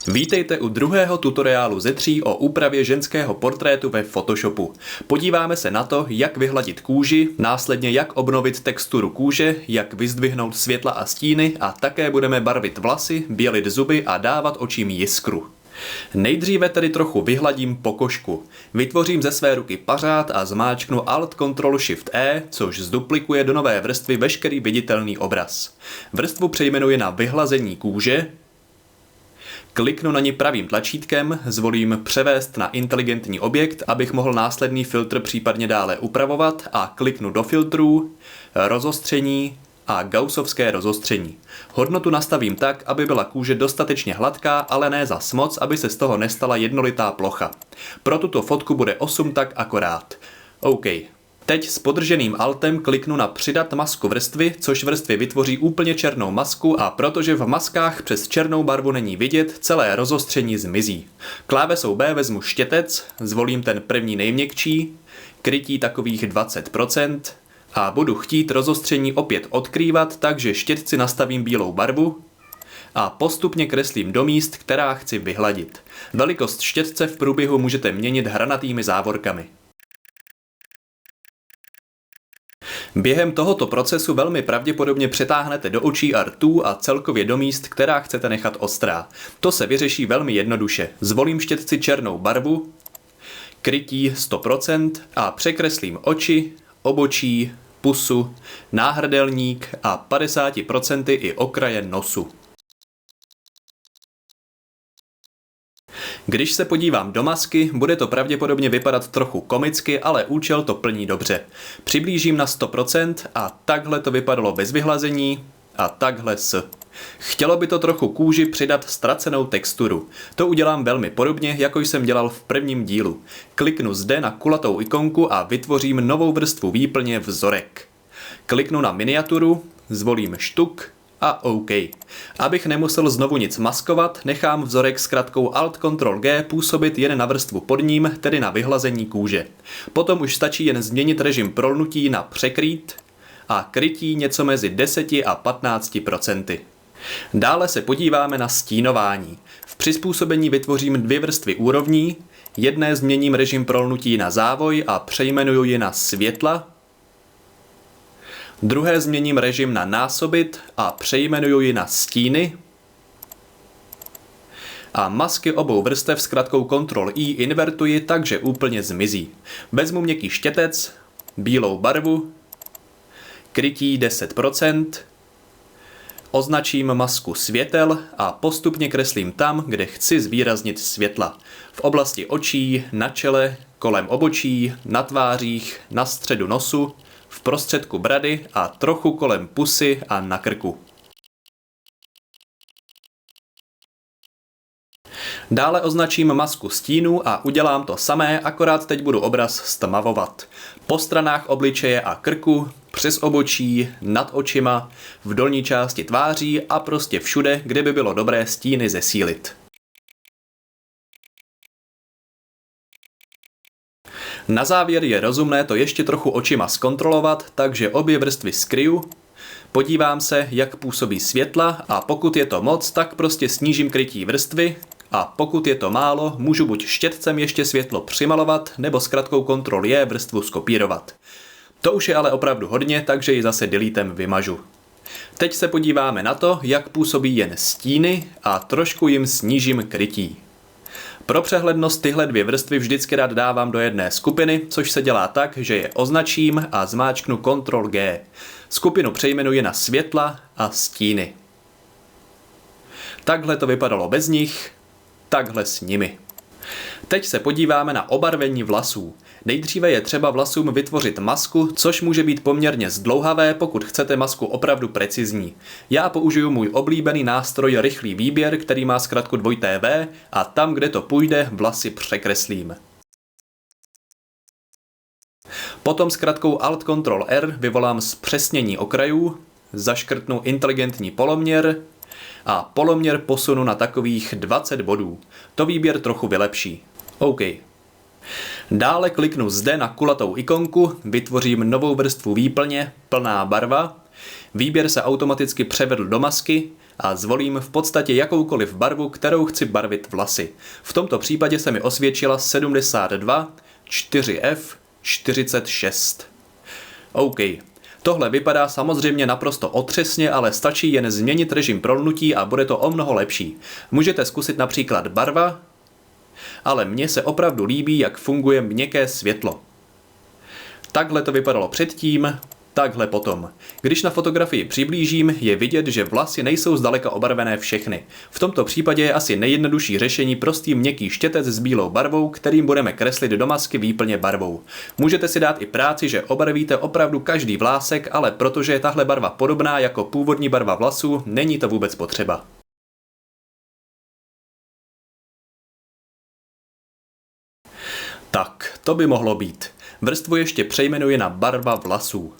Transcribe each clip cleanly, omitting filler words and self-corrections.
Vítejte u druhého tutoriálu ze 3 o úpravě ženského portrétu ve Photoshopu. Podíváme se na to, jak vyhladit kůži, následně jak obnovit texturu kůže, jak vyzdvihnout světla a stíny a také budeme barvit vlasy, bělit zuby a dávat očím jiskru. Nejdříve tedy trochu vyhladím pokožku. Vytvořím ze své ruky pařád a zmáčknu Alt-Ctrl-Shift-E, což zduplikuje do nové vrstvy veškerý viditelný obraz. Vrstvu přejmenuji na vyhlazení kůže, kliknu na ní pravým tlačítkem, zvolím převést na inteligentní objekt, abych mohl následný filtr případně dále upravovat a kliknu do filtrů, rozostření a gaussovské rozostření. Hodnotu nastavím tak, aby byla kůže dostatečně hladká, ale ne zas moc, aby se z toho nestala jednolitá plocha. Pro tuto fotku bude 8 tak akorát. OK. Teď s podrženým altem kliknu na přidat masku vrstvy, což vrstvy vytvoří úplně černou masku a protože v maskách přes černou barvu není vidět, celé rozostření zmizí. Klávesou B vezmu štětec, zvolím ten první nejměkčí, krytí takových 20% a budu chtít rozostření opět odkrývat, takže štětci nastavím bílou barvu a postupně kreslím do míst, která chci vyhladit. Velikost štětce v průběhu můžete měnit hranatými závorkami. Během tohoto procesu velmi pravděpodobně přetáhnete do očí a rtů a celkově do míst, která chcete nechat ostrá. To se vyřeší velmi jednoduše. Zvolím štětci černou barvu, krytí 100% a překreslím oči, obočí, pusu, náhrdelník a 50% i okraje nosu. Když se podívám do masky, bude to pravděpodobně vypadat trochu komicky, ale účel to plní dobře. Přiblížím na 100% a takhle to vypadalo bez vyhlazení a takhle s. Chtělo by to trochu kůži přidat ztracenou texturu. To udělám velmi podobně, jako jsem dělal v prvním dílu. Kliknu zde na kulatou ikonku a vytvořím novou vrstvu výplně vzorek. Kliknu na miniaturu, zvolím štuk a OK. Abych nemusel znovu nic maskovat, nechám vzorek s kratkou Alt-Ctrl-G působit jen na vrstvu pod ním, tedy na vyhlazení kůže. Potom už stačí jen změnit režim prolnutí na překrýt a krytí něco mezi 10 a 15%. Dále se podíváme na stínování. V přizpůsobení vytvořím 2 vrstvy úrovní, jedné změním režim prolnutí na závoj a přejmenuju ji na světla, druhé změním režim na násobit a přejmenuju ji na stíny a masky obou vrstev s kratkou Ctrl-I invertuji, takže úplně zmizí. Vezmu měkký štětec, bílou barvu, krytí 10%, označím masku světel a postupně kreslím tam, kde chci zvýraznit světla. V oblasti očí, na čele, kolem obočí, na tvářích, na středu nosu, v prostředku brady a trochu kolem pusy a na krku. Dále označím masku stínů a udělám to samé, akorát teď budu obraz stmavovat. Po stranách obličeje a krku, přes obočí, nad očima, v dolní části tváří a prostě všude, kde by bylo dobré stíny zesílit. Na závěr je rozumné to ještě trochu očima zkontrolovat, takže obě vrstvy skryju, podívám se, jak působí světla a pokud je to moc, tak prostě snížím krytí vrstvy a pokud je to málo, můžu buď štětcem ještě světlo přimalovat nebo s kratkou Ctrl-J vrstvu skopírovat. To už je ale opravdu hodně, takže ji zase deletem vymažu. Teď se podíváme na to, jak působí jen stíny a trošku jim snížím krytí. Pro přehlednost tyhle 2 vrstvy vždycky rád dávám do jedné skupiny, což se dělá tak, že je označím a zmáčknu Ctrl-G. Skupinu přejmenuji na světla a stíny. Takhle to vypadalo bez nich, takhle s nimi. Teď se podíváme na obarvení vlasů. Nejdříve je třeba vlasům vytvořit masku, což může být poměrně zdlouhavé, pokud chcete masku opravdu precizní. Já použiju můj oblíbený nástroj rychlý výběr, který má zkratku 2V a tam, kde to půjde, vlasy překreslím. Potom zkratkou Alt-Ctrl-R vyvolám zpřesnění okrajů, zaškrtnu inteligentní poloměr a poloměr posunu na takových 20 bodů. To výběr trochu vylepší. OK. Dále kliknu zde na kulatou ikonku, vytvořím novou vrstvu výplně, plná barva, výběr se automaticky převedl do masky a zvolím v podstatě jakoukoliv barvu, kterou chci barvit vlasy. V tomto případě se mi osvědčila 72 4F 46. OK. Tohle vypadá samozřejmě naprosto otřesně, ale stačí jen změnit režim prolnutí a bude to o mnoho lepší. Můžete zkusit například barva, ale mně se opravdu líbí, jak funguje měkké světlo. Takhle to vypadalo předtím, takhle potom. Když na fotografii přiblížím, je vidět, že vlasy nejsou zdaleka obarvené všechny. V tomto případě je asi nejjednodušší řešení prostý měkký štětec s bílou barvou, kterým budeme kreslit do masky výplně barvou. Můžete si dát i práci, že obarvíte opravdu každý vlásek, ale protože je tahle barva podobná jako původní barva vlasů, není to vůbec potřeba. Tak, to by mohlo být. Vrstvu ještě přejmenuji na barva vlasů.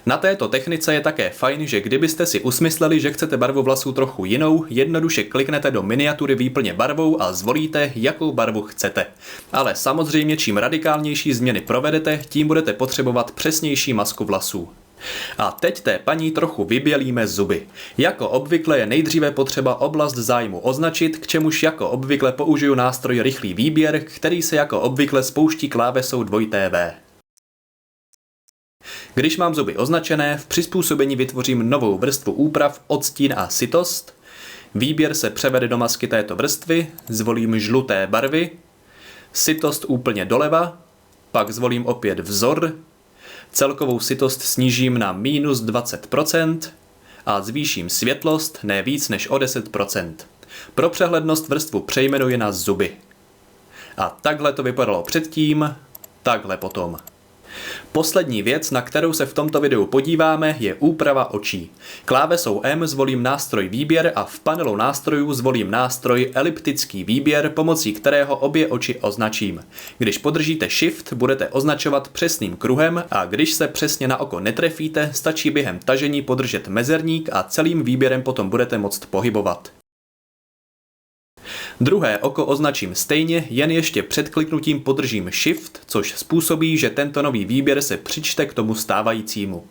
Na této technice je také fajn, že kdybyste si usmysleli, že chcete barvu vlasů trochu jinou, jednoduše kliknete do miniatury výplně barvou a zvolíte, jakou barvu chcete. Ale samozřejmě čím radikálnější změny provedete, tím budete potřebovat přesnější masku vlasů. A teď té paní trochu vybělíme zuby. Jako obvykle je nejdříve potřeba oblast zájmu označit, k čemuž jako obvykle použiju nástroj rychlý výběr, který se jako obvykle spouští klávesou 2V. Když mám zuby označené, v přizpůsobení vytvořím novou vrstvu úprav odstín a sytost. Výběr se převede do masky této vrstvy, zvolím žluté barvy, sytost úplně doleva, pak zvolím opět vzor, celkovou sytost snížím na -20% a zvýším světlost ne víc než o 10%. Pro přehlednost vrstvu přejmenuji na zuby. A takhle to vypadalo předtím, takhle potom. Poslední věc, na kterou se v tomto videu podíváme, je úprava očí. Klávesou M zvolím nástroj výběr a v panelu nástrojů zvolím nástroj eliptický výběr, pomocí kterého obě oči označím. Když podržíte Shift, budete označovat přesným kruhem a když se přesně na oko netrefíte, stačí během tažení podržet mezerník a celým výběrem potom budete moct pohybovat. Druhé oko označím stejně, jen ještě před kliknutím podržím Shift, což způsobí, že tento nový výběr se přičte k tomu stávajícímu.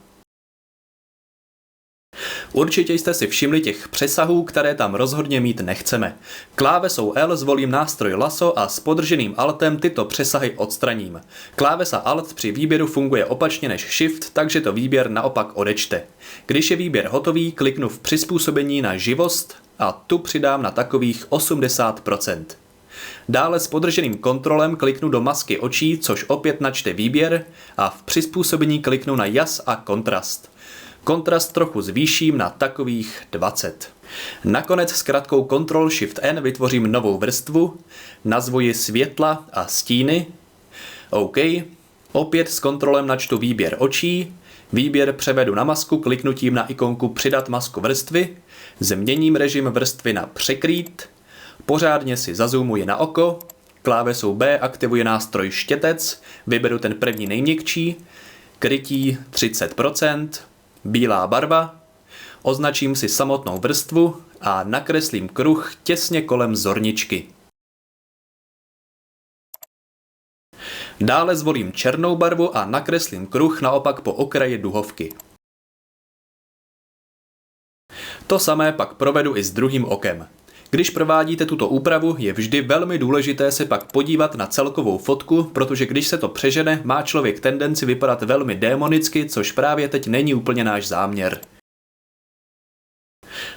Určitě jste si všimli těch přesahů, které tam rozhodně mít nechceme. Klávesou L zvolím nástroj lasso a s podrženým Altem tyto přesahy odstraním. Klávesa Alt při výběru funguje opačně než Shift, takže to výběr naopak odečte. Když je výběr hotový, kliknu v přizpůsobení na živost a tu přidám na takových 80%. Dále s podrženým kontrolem kliknu do masky očí, což opět načte výběr a v přizpůsobení kliknu na jas a kontrast. Kontrast trochu zvýším na takových 20. Nakonec s kratkou Ctrl+Shift+N vytvořím novou vrstvu, nazvu ji světla a stíny. OK. Opět s kontrolem načtu výběr očí, výběr převedu na masku kliknutím na ikonku přidat masku vrstvy, změním režim vrstvy na překrýt, pořádně si zazoomuji na oko, klávesou B aktivuji nástroj štětec, vyberu ten první nejměkčí, krytí 30%, bílá barva, označím si samotnou vrstvu a nakreslím kruh těsně kolem zorničky. Dále zvolím černou barvu a nakreslím kruh naopak po okraji duhovky. To samé pak provedu i s druhým okem. Když provádíte tuto úpravu, je vždy velmi důležité se pak podívat na celkovou fotku, protože když se to přežene, má člověk tendenci vypadat velmi démonicky, což právě teď není úplně náš záměr.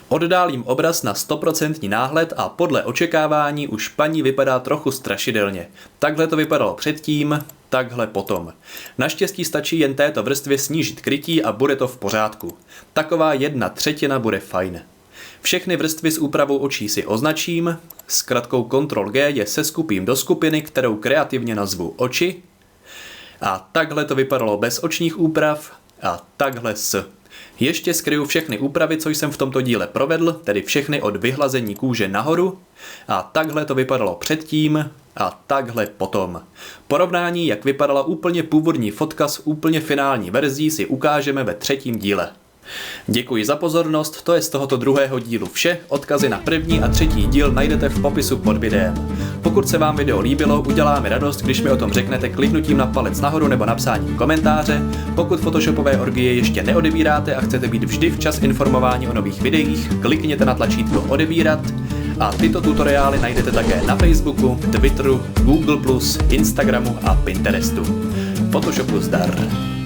Oddálím obraz na 100% náhled a podle očekávání už paní vypadá trochu strašidelně. Takhle to vypadalo předtím, takhle potom. Naštěstí stačí jen této vrstvě snížit krytí a bude to v pořádku. Taková 1/3 bude fajn. Všechny vrstvy s úpravou očí si označím, s kratkou Ctrl+G je seskupím do skupiny, kterou kreativně nazvu oči. A takhle to vypadalo bez očních úprav a takhle s. Ještě skryju všechny úpravy, co jsem v tomto díle provedl, tedy všechny od vyhlazení kůže nahoru. A takhle to vypadalo předtím a takhle potom. Porovnání, jak vypadala úplně původní fotka s úplně finální verzí, si ukážeme ve 3. díle. Děkuji za pozornost, to je z tohoto druhého dílu vše, odkazy na 1. a 3. díl najdete v popisu pod videem. Pokud se vám video líbilo, uděláme radost, když mi o tom řeknete kliknutím na palec nahoru nebo napsáním komentáře. Pokud Photoshopové orgie ještě neodebíráte a chcete být vždy včas informováni o nových videích, klikněte na tlačítko odebírat. A tyto tutoriály najdete také na Facebooku, Twitteru, Google+, Instagramu a Pinterestu. Photoshopu zdar!